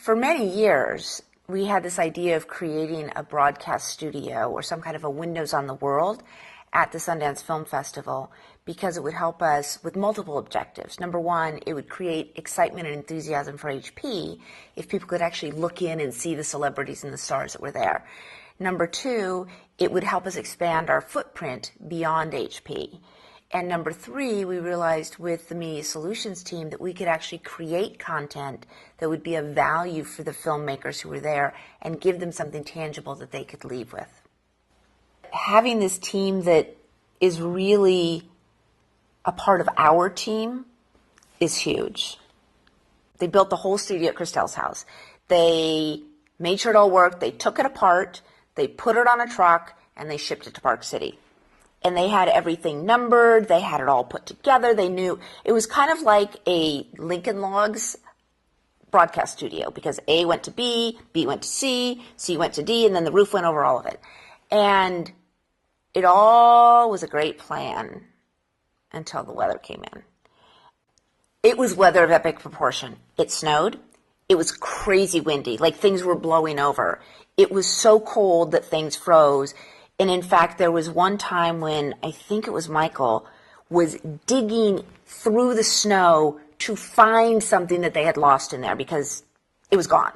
For many years, we had this idea of creating a broadcast studio or some kind of a windows on the world at the Sundance Film Festival because it would help us with multiple objectives. Number one, it would create excitement and enthusiasm for HP if people could actually look in and see the celebrities and the stars that were there. Number two, it would help us expand our footprint beyond HP. And number three, we realized with the Media Solutions team that we could actually create content that would be of value for the filmmakers who were there and give them something tangible that they could leave with. Having this team that is really a part of our team is huge. They built the whole studio at Christelle's house. They made sure it all worked. They took it apart, they put it on a truck, and they shipped it to Park City. And they had everything numbered. They had it all put together. They knew it was kind of like a Lincoln Logs broadcast studio because A went to B, B went to C, C went to D, and then the roof went over all of it. And it all was a great plan until the weather came in. It was weather of epic proportion. It snowed. It was crazy windy, like things were blowing over. It was so cold that things froze. And in fact, there was one time when I think it was Michael was digging through the snow to find something that they had lost in there because it was gone.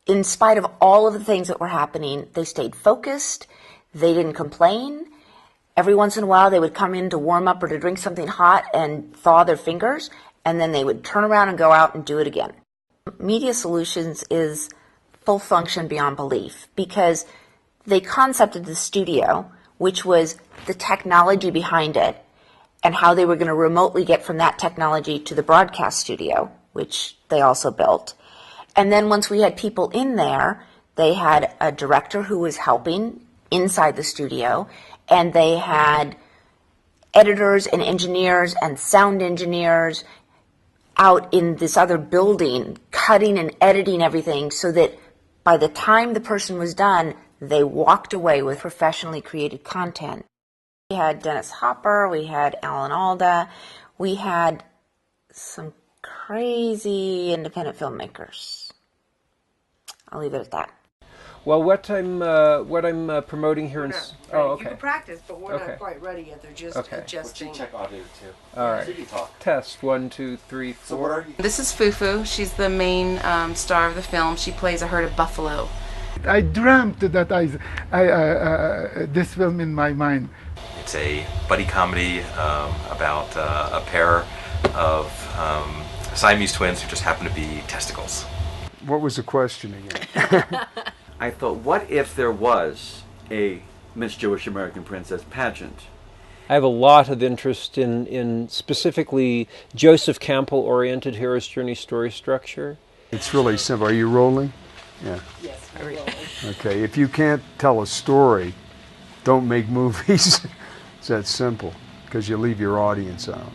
In spite of all of the things that were happening, they stayed focused. They didn't complain. Every once in a while, they would come in to warm up or to drink something hot and thaw their fingers, and then they would turn around and go out and do it again. Media Solutions is full function beyond belief because they concepted the studio, which was the technology behind it and how they were going to remotely get from that technology to the broadcast studio, which they also built. And then once we had people in there, they had a director who was helping inside the studio, and they had editors and engineers and sound engineers out in this other building cutting and editing everything so that by the time the person was done, they walked away with professionally created content. We had Dennis Hopper, we had Alan Alda, we had some crazy independent filmmakers. I'll leave it at that. Well, what I'm promoting here in... Oh, okay. You can practice, but we're not quite ready yet. They're just adjusting. We'll check audio too. All right. Test 1, 2, 3, 4. So what are you? This is Fufu. She's the main star of the film. She plays a herd of buffalo. I dreamt that this film in my mind. It's a buddy comedy about a pair of Siamese twins who just happen to be testicles. What was the question again? I thought, what if there was a Miss Jewish American Princess pageant? I have a lot of interest in specifically Joseph Campbell-oriented hero's journey story structure. It's really simple. Are you rolling? Yeah. Yes, very well. Okay, if you can't tell a story, don't make movies. It's that simple, because you leave your audience out.